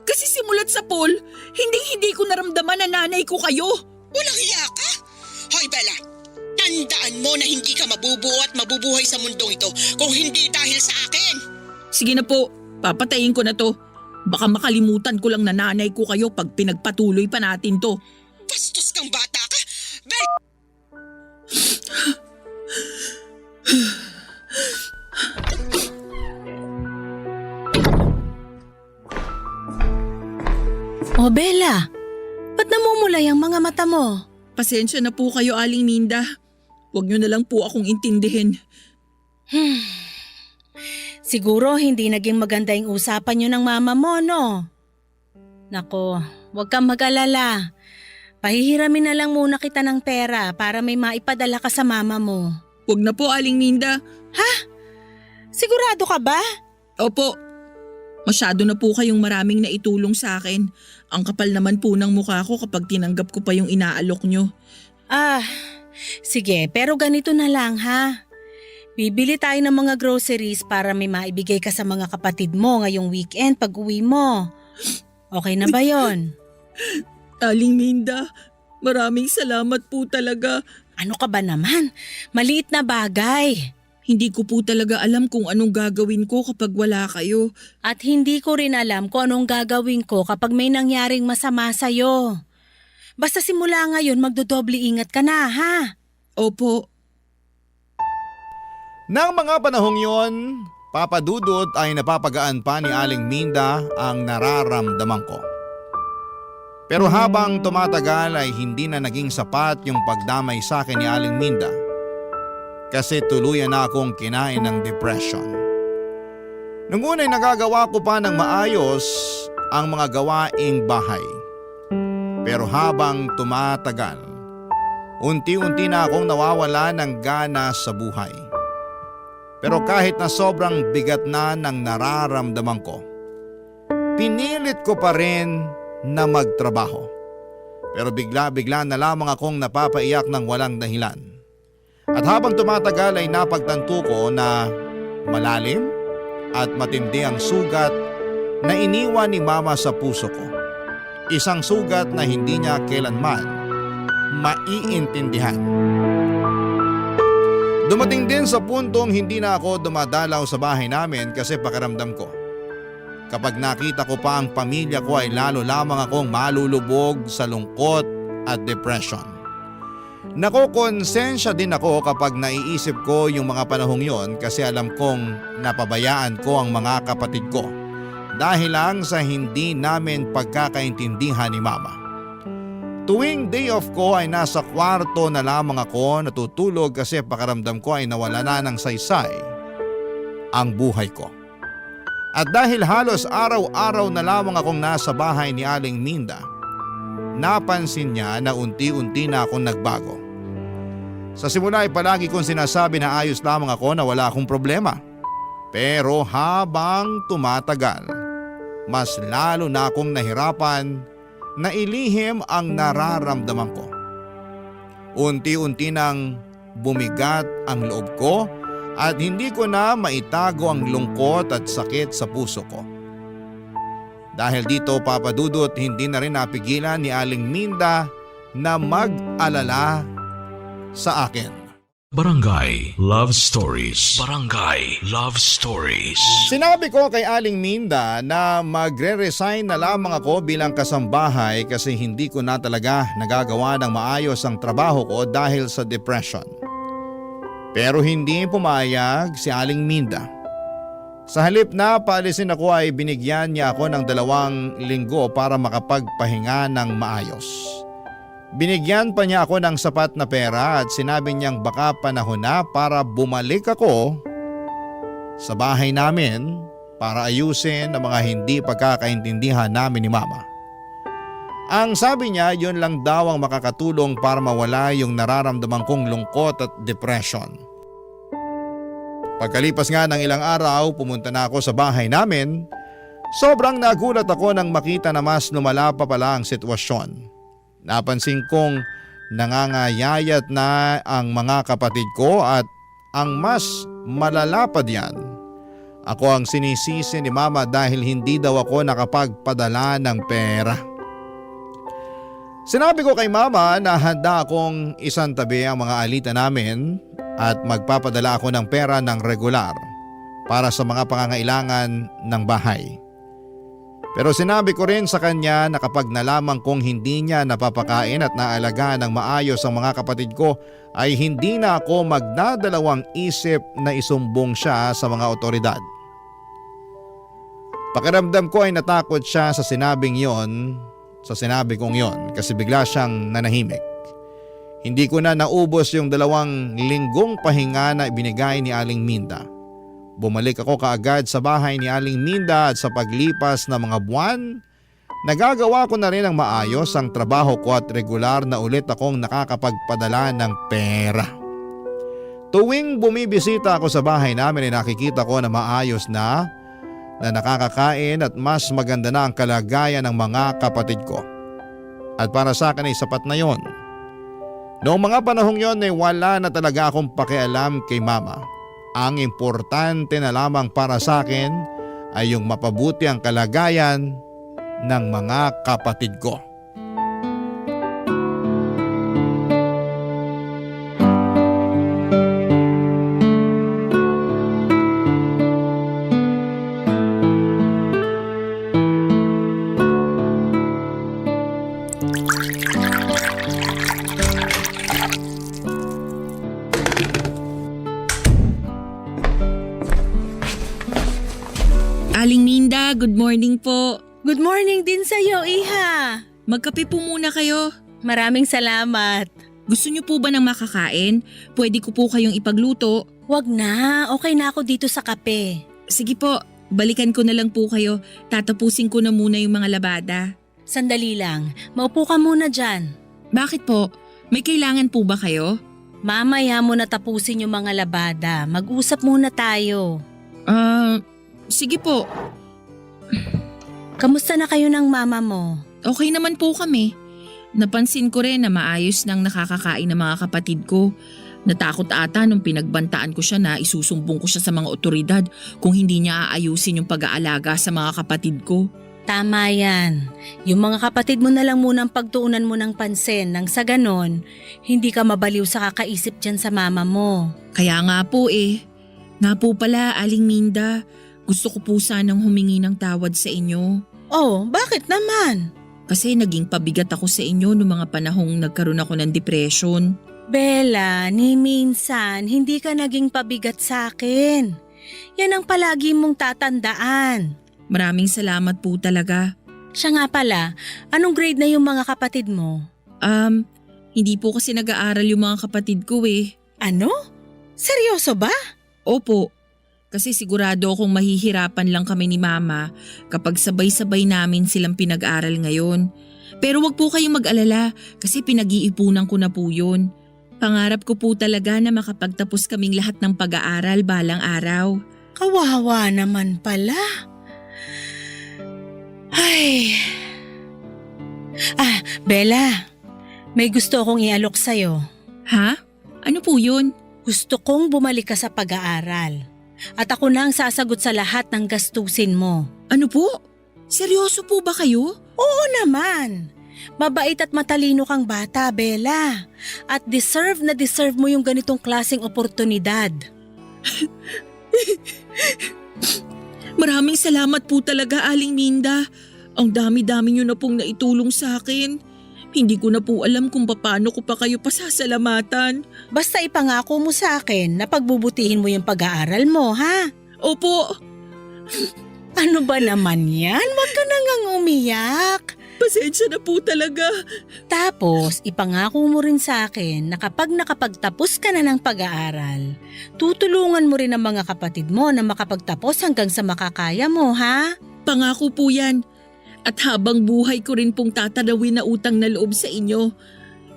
kasi simulat sa pool, hindi ko naramdaman na nanay ko kayo. Walang hiya ka? Hoy, Bella, tandaan mo na hindi ka mabubuo at mabubuhay sa mundong ito kung hindi dahil sa akin. Sige na po, papatayin ko na to. Baka makalimutan ko lang na nanay ko kayo pag pinagpatuloy pa natin to. Bastos kang bata ka. Bella! O Bella, ba't namumulay ang mga mata mo? Pasensya na po kayo, Aling Minda. Huwag niyo na lang po akong intindihin. Siguro hindi naging maganda yung usapan niyo ng mama mo, no? Nako, huwag kang mag-alala. Pahihiramin na lang muna kita ng pera para may maipadala ka sa mama mo. Huwag na po, Aling Minda. Sigurado ka ba? Opo, masyado na po kayong maraming naitulong sa akin. Ang kapal naman po ng mukha ko kapag tinanggap ko pa yung inaalok nyo. Sige, pero ganito na lang ha. Bibili tayo ng mga groceries para may maibigay ka sa mga kapatid mo ngayong weekend pag uwi mo. Okay na ba yon? Aling Minda, maraming salamat po talaga. Ano ka ba naman? Maliit na bagay. Hindi ko po talaga alam kung anong gagawin ko kapag wala kayo. At hindi ko rin alam kung anong gagawin ko kapag may nangyaring masama sa'yo. Basta simula ngayon magdodoble ingat ka na ha. Opo. Nang mga panahong yon, Papa Dudut ay napapagaan pa ni Aling Minda ang nararamdaman ko. Pero habang tumatagal ay hindi na naging sapat yung pagdamay sa akin ni Aling Minda. Kasi tuluyan na akong kinain ng depression. Nung una'y nagagawa ko pa ng maayos ang mga gawaing bahay. Pero habang tumatagal, unti-unti na akong nawawala ng gana sa buhay. Pero kahit na sobrang bigat na ng nararamdaman ko, pinilit ko pa rin na magtrabaho. Pero bigla-bigla na lamang akong napapaiyak ng walang dahilan. At habang tumatagal ay napagtanto ko na malalim at matindi ang sugat na iniwan ni Mama sa puso ko. Isang sugat na hindi niya kailanman maiintindihan. Dumating din sa puntong hindi na ako dumadalaw sa bahay namin kasi pakiramdam ko. Kapag nakita ko pa ang pamilya ko ay lalo lamang akong malulubog sa lungkot at depression. Nakokonsensya din ako kapag naiisip ko yung mga panahong yon kasi alam kong napabayaan ko ang mga kapatid ko dahil lang sa hindi namin pagkakaintindihan ni Mama. Tuwing day off ko ay nasa kwarto na lamang ako natutulog kasi pakiramdam ko ay nawala na ng saysay ang buhay ko. At dahil halos araw-araw na lamang akong nasa bahay ni Aling Minda, napansin niya na unti-unti na akong nagbago. Sa simula ay palagi kong sinasabi na ayos lamang ako na wala akong problema. Pero habang tumatagal, mas lalo na akong nahirapan na ilihim ang nararamdaman ko. Unti-unti nang bumigat ang loob ko at hindi ko na maitago ang lungkot at sakit sa puso ko. Dahil dito Papa Dudut, hindi na rin napigilan ni Aling Minda na mag-alala sa akin. Barangay Love Stories. Barangay Love Stories. Sinabi ko kay Aling Minda na magre-resign na lamang ako bilang kasambahay kasi hindi ko na talaga nagagawa ng maayos ang trabaho ko dahil sa depression. Pero hindi pumayag si Aling Minda. Sa halip na paalisin ako ay binigyan niya ako ng 2 linggo para makapagpahinga ng maayos. Binigyan pa niya ako ng sapat na pera at sinabi niyang baka panahon na para bumalik ako sa bahay namin para ayusin ang mga hindi pagkakaintindihan namin ni Mama. Ang sabi niya, yun lang daw ang makakatulong para mawala yung nararamdaman kong lungkot at depression. Pagkalipas nga ng ilang araw, pumunta na ako sa bahay namin. Sobrang nagulat ako nang makita na mas lumala pa pala ang sitwasyon. Napansin kong nangangayayat na ang mga kapatid ko at ang mas malala pa diyan. Ako ang sinisisi ni Mama dahil hindi daw ako nakapagpadala ng pera. Sinabi ko kay Mama na handa akong isantabi ang mga alita namin at magpapadala ako ng pera ng regular para sa mga pangangailangan ng bahay. Pero sinabi ko rin sa kanya na kapag nalaman kong hindi niya napapakain at naalagaan ng maayos ang mga kapatid ko ay hindi na ako magdadalawang isip na isumbong siya sa mga otoridad. Pakiramdam ko ay natakot siya sa sinabi kong yon kasi bigla siyang nanahimik. Hindi ko na naubos yung 2 linggong pahinga na ibinigay ni Aling Minda. Bumalik ako kaagad sa bahay ni Aling Minda at sa paglipas ng mga buwan, nagagawa ko na rin ang maayos ang trabaho ko at regular na ulit akong nakakapagpadala ng pera. Tuwing bumibisita ako sa bahay namin ay nakikita ko na maayos na nakakakain at mas maganda na ang kalagayan ng mga kapatid ko. At para sa akin ay sapat na yon. Noong mga panahong yon ay wala na talaga akong pakialam kay Mama. Ang importante na lamang para sa akin ay yung mapabuti ang kalagayan ng mga kapatid ko. Aling Minda, good morning po. Good morning din sa'yo, Iha. Magkape po muna kayo. Maraming salamat. Gusto niyo po ba ng makakain? Pwede ko po kayong ipagluto. Wag na, okay na ako dito sa kape. Sige po, balikan ko na lang po kayo. Tatapusin ko na muna yung mga labada. Sandali lang, maupo ka muna dyan. Bakit po? May kailangan po ba kayo? Mamaya mo na tapusin yung mga labada. Mag-usap muna tayo. Sige po. Kamusta na kayo ng mama mo? Okay naman po kami. Napansin ko rin na maayos nang nakakakain ng mga kapatid ko. Natakot ata nung pinagbantaan ko siya na isusumbong ko siya sa mga otoridad kung hindi niya aayusin yung pag-aalaga sa mga kapatid ko. Tama yan. Yung mga kapatid mo na lang munang pagtuunan mo ng pansin nang sa ganon, hindi ka mabaliw sa kakaisip dyan sa mama mo. Kaya nga po eh. Nga po pala, Aling Minda, gusto ko po sanang humingi ng tawad sa inyo. Oh, bakit naman? Kasi naging pabigat ako sa inyo noong mga panahong nagkaroon ako ng depression. Bella, ni minsan hindi ka naging pabigat sa akin. Yan ang palagi mong tatandaan. Maraming salamat po talaga. Siya nga pala, anong grade na yung mga kapatid mo? Hindi po kasi nag-aaral yung mga kapatid ko eh. Ano? Seryoso ba? Opo, kasi sigurado akong mahihirapan lang kami ni Mama kapag sabay-sabay namin silang pinag-aral ngayon. Pero wag po kayong mag-alala kasi pinag-iipunan ko na po yun. Pangarap ko po talaga na makapagtapos kaming lahat ng pag-aaral balang araw. Kawawa naman pala. Ay. Bella, may gusto akong ialok sa'yo. Ha? Ano po yun? Gusto kong bumalik ka sa pag-aaral. At ako na ang sasagot sa lahat ng gastusin mo. Ano po? Seryoso po ba kayo? Oo naman. Mabait at matalino kang bata, Bella. At deserve na deserve mo yung ganitong klaseng oportunidad. Maraming salamat po talaga, Aling Minda. Ang dami-dami niyo na pong naitulong sa akin. Hindi ko na po alam kung paano ko pa kayo pasasalamatan. Basta ipangako mo sa akin na pagbubutihin mo yung pag-aaral mo, ha? Opo, Ano ba naman yan? Huwag ka nang umiyak. pasensya na po talaga. Tapos, ipangako mo rin sa akin na kapag nakapagtapos ka na ng pag-aaral, tutulungan mo rin ang mga kapatid mo na makapagtapos hanggang sa makakaya mo, ha? Pangako po yan. At habang buhay ko rin pong tatanawin na utang na loob sa inyo.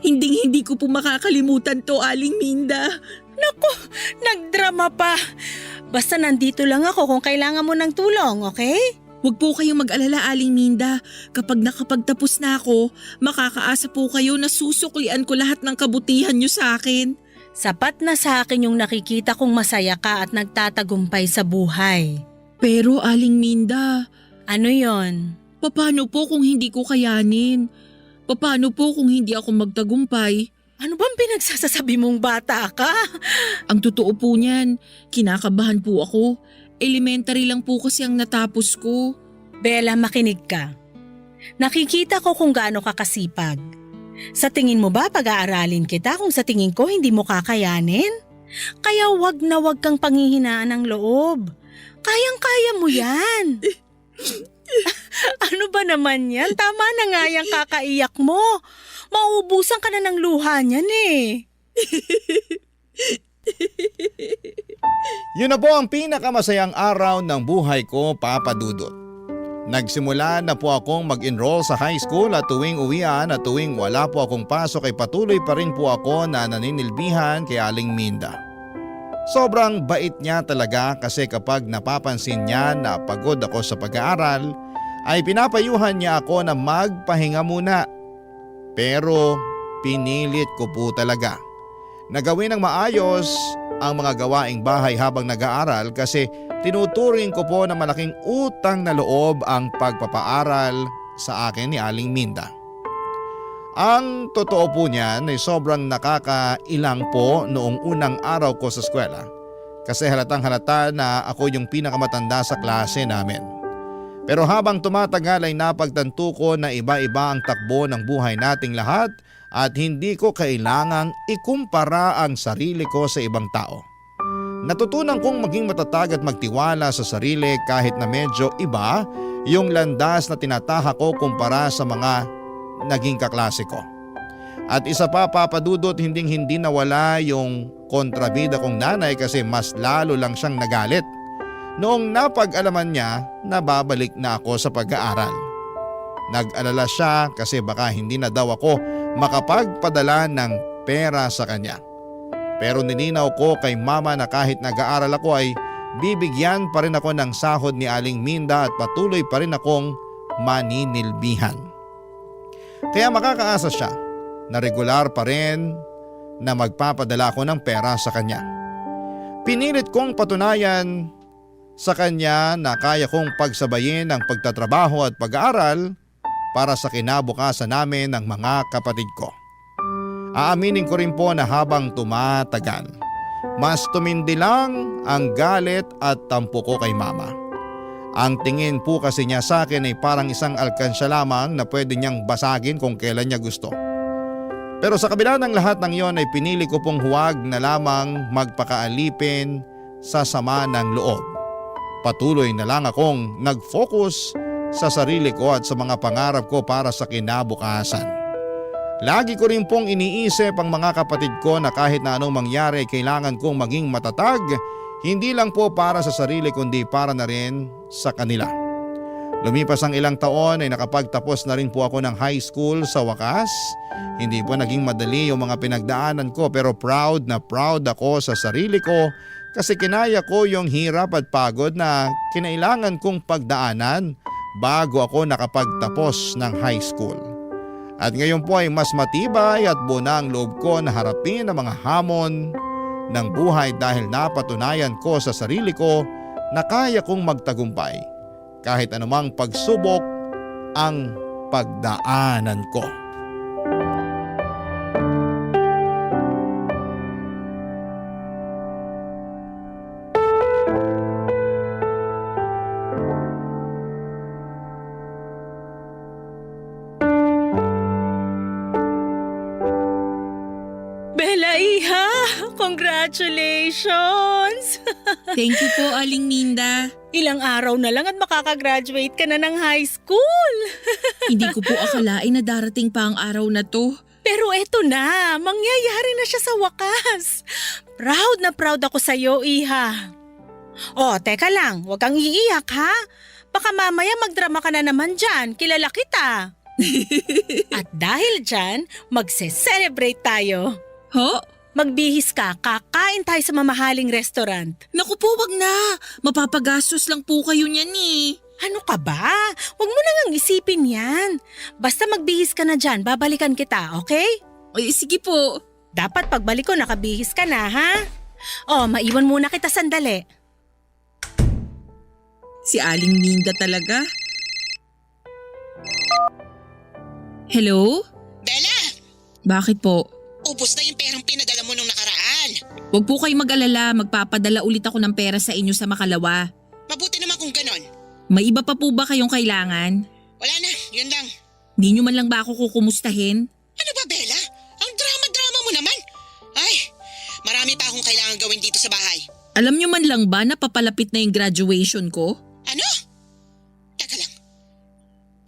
Hindi ko po makakalimutan to, Aling Minda. Nagdrama pa. Basta nandito lang ako kung kailangan mo ng tulong, okay? Huwag po kayong mag-alala, Aling Minda. Kapag nakapagtapos na ako, makakaasa po kayo na susuklian ko lahat ng kabutihan niyo sa akin. Sapat na sa akin yung nakikita kong masaya ka at nagtatagumpay sa buhay. Pero Aling Minda, Ano yon? paano po kung hindi ko kayanin? Paano po kung hindi ako magtagumpay? Ano bang pinagsasabi mong bata ka? Ang totoo po niyan, kinakabahan po ako. Elementary lang po kasi ang natapos ko. Bella, makinig ka. Nakikita ko kung gaano ka kasipag. Sa tingin mo ba pag-aaralin kita kung sa tingin ko hindi mo kakayanin? Kaya wag na wag kang panghihinaan ng loob. Kayang-kaya mo yan. Ano ba naman yan? Tama na nga yung kakaiyak mo. Mauubusan ka na ng luha niyan eh. Yun na po ang pinakamasayang araw ng buhay ko, Papa Dudut. Nagsimula na po akong mag-enroll sa high school at tuwing uwian at tuwing wala po akong pasok ay patuloy pa rin po ako na naninilbihan kay Aling Minda. Sobrang bait niya talaga kasi kapag napapansin niya na pagod ako sa pag-aaral ay pinapayuhan niya ako na magpahinga muna. Pero pinilit ko po talaga na gawin ng maayos ang mga gawaing bahay habang nag-aaral kasi tinuturing ko po na malaking utang na loob ang pagpapaaral sa akin ni Aling Minda. Ang totoo po niyan ay sobrang nakakailang po noong unang araw ko sa eskwela kasi halatang halata na ako yung pinakamatanda sa klase namin. Pero habang tumatagal ay napagtanto ko na iba-iba ang takbo ng buhay nating lahat at hindi ko kailangang ikumpara ang sarili ko sa ibang tao. Natutunan kong maging matatag at magtiwala sa sarili kahit na medyo iba yung landas na tinatahak ko kumpara sa mga naging kaklase ko. At isa pa, Papa Dudut, hindi nawala yung kontrabida kong nanay kasi mas lalo lang siyang nagalit noong napag-alaman niya na babalik na ako sa pag-aaral. Nag-alala siya kasi baka hindi na daw ako makapagpadala ng pera sa kanya. Pero nilinaw ko kay mama na kahit nag-aaral ako ay bibigyan pa rin ako ng sahod ni Aling Minda at patuloy pa rin akong maninilbihan. Kaya makakaasa siya na regular pa rin na magpapadala ako ng pera sa kanya. Pinilit kong patunayan sa kanya na kaya kong pagsabayin ang pagtatrabaho at pag-aaral para sa kinabukasan namin ng mga kapatid ko. Aaminin ko rin po na habang tumatagal, mas tumindi lang ang galit at tampo ko kay mama. Ang tingin po kasi niya sa akin ay parang isang alkansya lamang na pwede niyang basagin kung kailan niya gusto. Pero sa kabila ng lahat ng iyon ay pinili ko pong huwag na lamang magpakaalipin sa sama ng loob. Patuloy na lang akong nag-focus sa sarili ko at sa mga pangarap ko para sa kinabukasan. Lagi ko rin pong iniisip ang mga kapatid ko na kahit na anong mangyari kailangan kong maging matatag, hindi lang po para sa sarili kundi para na rin sa kanila. Lumipas ang ilang taon ay nakapagtapos na rin po ako ng high school sa wakas. Hindi po naging madali yung mga pinagdaanan ko pero proud na proud ako sa sarili ko kasi kinaya ko yung hirap at pagod na kinailangan kong pagdaanan bago ako nakapagtapos ng high school. At ngayon po ay mas matibay at buo na ang loob ko na harapin ang mga hamon ng buhay dahil napatunayan ko sa sarili ko na kaya kong magtagumpay kahit anumang pagsubok ang pagdaanan ko. Bella, iha! Congratulations! Thank you po, Aling Minda. Ilang araw na lang at makakagraduate ka na ng high school. Hindi ko po akalain na darating pa ang araw na to. Pero eto na, mangyayari na siya sa wakas. Proud na proud ako sa'yo, iha. Oh, teka lang, huwag kang iiyak ha. Baka mamaya magdrama ka na naman dyan, kilala kita. At dahil dyan, magse-celebrate tayo. Ho? Magbihis ka, kakain tayo sa mamahaling restaurant. Naku po, wag na. Mapapagastos lang po kayo niyan eh. Ano ka ba? Huwag mo na ngang isipin yan. Basta magbihis ka na dyan, babalikan kita, okay? Ay, sige po. Dapat pagbalik ko nakabihis ka na, ha? Oh, maiwan muna kita sandali. Si Aling Minda talaga. Hello? Bella! Bakit po? Ubus na yung perang pinadala mo nung nakaraan. Huwag po kayo mag-alala, magpapadala ulit ako ng pera sa inyo sa Makalawa. Mabuti naman kung ganon. May iba pa po ba kayong kailangan? Wala na, yun lang. Di nyo man lang ba ako kukumustahin? Ano ba, Bella? Ang drama-drama mo naman. Ay, marami pa akong kailangan gawin dito sa bahay. Alam nyo man lang ba na papalapit na yung graduation ko? Ano? Teka lang.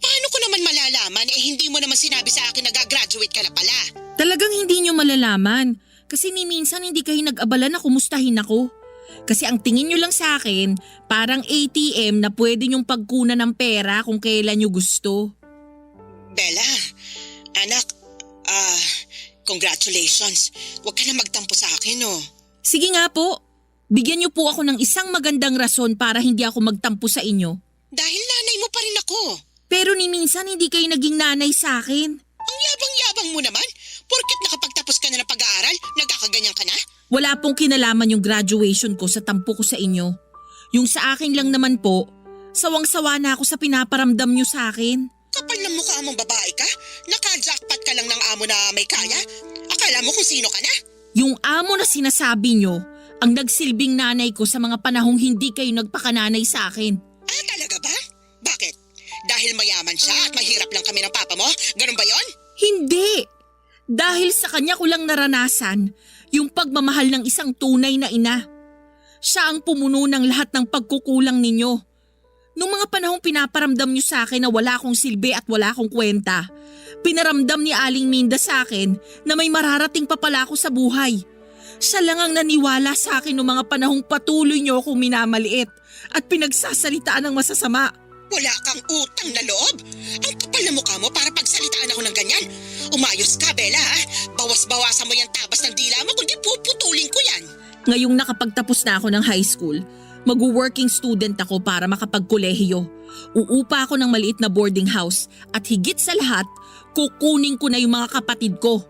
Paano ko naman malalaman hindi mo naman sinabi sa akin na gagraduate ka na pala? Talagang hindi nyo malalaman. Kasi ni minsan hindi kayo nag-abala na kumustahin ako. Kasi ang tingin nyo lang sa akin, parang ATM na pwede nyong pagkunan ng pera kung kailan nyo gusto. Bella, anak, congratulations. Huwag ka na magtampo sa akin, oh. Sige nga po, bigyan nyo po ako ng isang magandang rason para hindi ako magtampo sa inyo. Dahil nanay mo pa rin ako. Pero ni minsan hindi kayo naging nanay sa akin. Ang yabang-yabang mo naman. Porket nakapagtapos ka na ng pag-aaral, nagkakaganyan ka na? Wala pong kinalaman yung graduation ko sa tampo ko sa inyo. Yung sa akin lang naman po, sawang-sawa na ako sa pinaparamdam nyo sa akin. Kapal ng mukha mong babae ka? Naka-jackpot ka lang ng amo na may kaya? Akala mo kung sino ka na? Yung amo na sinasabi nyo, ang nagsilbing nanay ko sa mga panahong hindi kayo nagpakananay sa akin. Ah, talaga ba? Bakit? Dahil mayaman siya at mahirap lang kami ng papa mo? Ganun ba yon? Hindi! Dahil sa kanya ko lang naranasan yung pagmamahal ng isang tunay na ina. Siya ang pumuno ng lahat ng pagkukulang ninyo. Nung mga panahong pinaparamdam nyo sa akin na wala akong silbi at wala akong kwenta, pinaramdam ni Aling Minda sa akin na may mararating pa pala ako sa buhay. Siya lang ang naniwala sa akin noong mga panahong patuloy nyo akong minamaliit at pinagsasalitaan ng masasama. Wala kang utang na loob? Ang kapal na mukha mo para pagsalitaan ako ng ganyan. Umayos ka, Bella, ha? Bawas-bawasan mo yung tabas ng dila mo kundi puputulin ko yan. Ngayong nakapagtapos na ako ng high school, mag-working student ako para makapagkolehiyo. Uupa ako ng maliit na boarding house at higit sa lahat, kukunin ko na yung mga kapatid ko.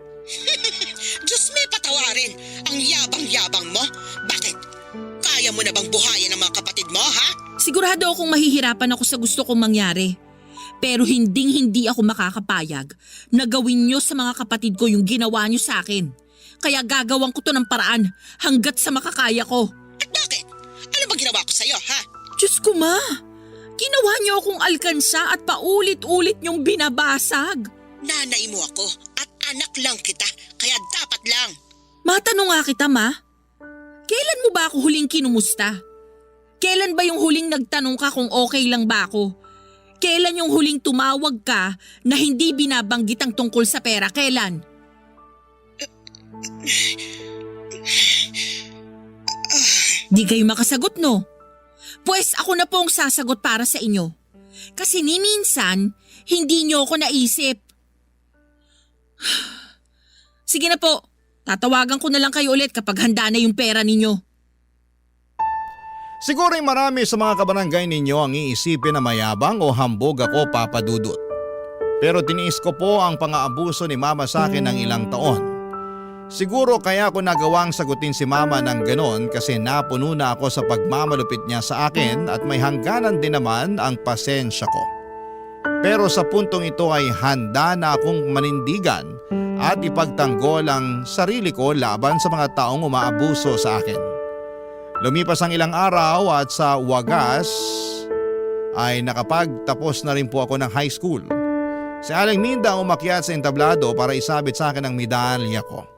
Diyos may patawarin. Ang yabang-yabang mo. Bakit? Kaya mo na bang buhayin ang mga kapatid mo, ha? Sigurado akong mahihirapan ako sa gusto kong mangyari. Pero hindi ako makakapayag na gawin nyo sa mga kapatid ko yung ginawa nyo sa akin. Kaya gagawin ko to ng paraan hanggat sa makakaya ko. At bakit? Ano ba ginawa ko sa'yo, ha? Diyos ko ma, ginawa nyo akong alkansa at paulit-ulit nyong binabasag. Nanay mo ako at anak lang kita, kaya dapat lang. Matanong nga kita ma, kailan mo ba ako huling kinumusta? Kailan ba yung huling nagtanong ka kung okay lang ba ako? Kailan yung huling tumawag ka na hindi binabanggit ang tungkol sa pera? Kailan? Di kayo makasagot no? Pues ako na po ang sasagot para sa inyo. Kasi ni minsan, hindi nyo ako naisip. Sige na po, tatawagan ko na lang kayo ulit kapag handa na yung pera ninyo. Siguro'y marami sa mga kabarangay ninyo ang iisipin na mayabang o hambog ako, Papa Dudut. Pero tiniis ko po ang pang-aabuso ni Mama sa akin ng ilang taon. Siguro kaya ko nagawang sagutin si mama ng ganon kasi napuno na ako sa pagmamalupit niya sa akin at may hangganan din naman ang pasensya ko. Pero sa puntong ito ay handa na akong manindigan at ipagtanggol ang sarili ko laban sa mga taong umaabuso sa akin. Lumipas ang ilang araw at sa wagas ay nakapagtapos na rin po ako ng high school. Si Aling Minda ang umakyat sa entablado para isabit sa akin ang medalya ko.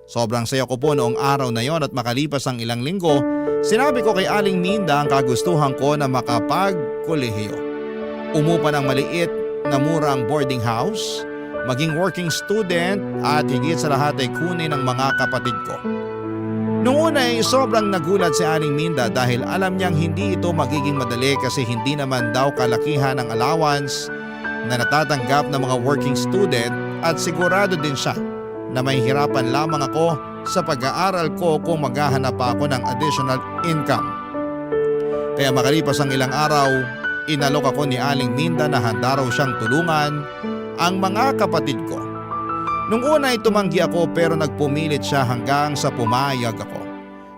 Sobrang saya ko po noong araw na yon at makalipas ang ilang linggo, sinabi ko kay Aling Minda ang kagustuhan ko na makapagkolehiyo. Umupa ng maliit na murang boarding house, maging working student at higit sa lahat ay kunin ng mga kapatid ko. Noong una ay sobrang nagulat si Aling Minda dahil alam niyang hindi ito magiging madali kasi hindi naman daw kalakihan ang allowance na natatanggap ng mga working student at sigurado din siya na may hirapan lamang ako sa pag-aaral ko kung maghahanap pa ako ng additional income. Kaya makalipas ang ilang araw, inalok ako ni Aling Minda na handa raw siyang tulungan ang mga kapatid ko. Nung una ay tumanggi ako pero nagpumilit siya hanggang sa pumayag ako.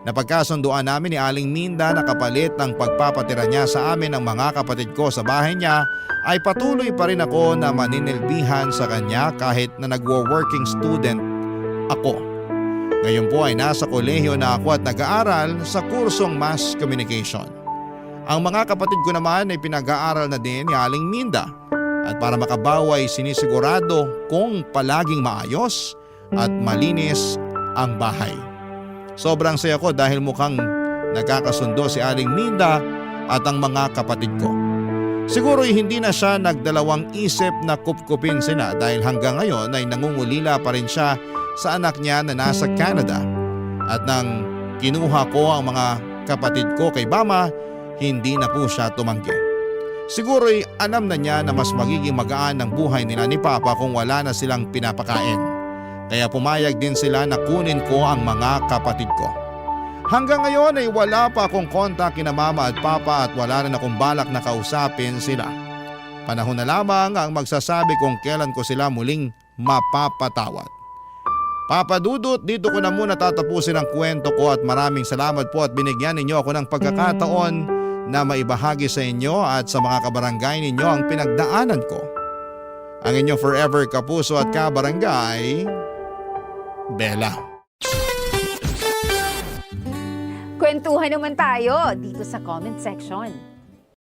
Napagkasunduan namin ni Aling Minda na kapalit ng pagpapatira niya sa amin ng mga kapatid ko sa bahay niya ay patuloy pa rin ako na maninilbihan sa kanya kahit na nagwo-working student ako. Ngayon po ay nasa kolehiyo na ako at nag-aaral sa kursong Mass Communication. Ang mga kapatid ko naman ay pinag-aaral na din ni Aling Minda at para makabawi ay sinisigurado kung palaging maayos at malinis ang bahay. Sobrang saya ko dahil mukhang nagkakasundo si Aling Minda at ang mga kapatid ko. Siguro hindi na siya nagdalawang isip na kupkupin sila dahil hanggang ngayon ay nangungulila pa rin siya sa anak niya na nasa Canada. At nang kinuha ko ang mga kapatid ko kay Mama, hindi na po siya tumanggi. Siguro ay alam na niya na mas magiging magaan ang buhay nila ni Papa kung wala na silang pinapakain. Kaya pumayag din sila na kunin ko ang mga kapatid ko. Hanggang ngayon ay wala pa akong kontak kina Mama at Papa at wala rin akong balak na kausapin sila. Panahon na lamang ang magsasabi kung kailan ko sila muling mapapatawad. Papa Dudut, dito ko na muna tatapusin ang kwento ko at maraming salamat po at binigyan ninyo ako ng pagkakataon na maibahagi sa inyo at sa mga kabarangay ninyo ang pinagdaanan ko. Ang inyong forever kapuso at kabarangay, Bella. Kwentuhan naman tayo dito sa comment section.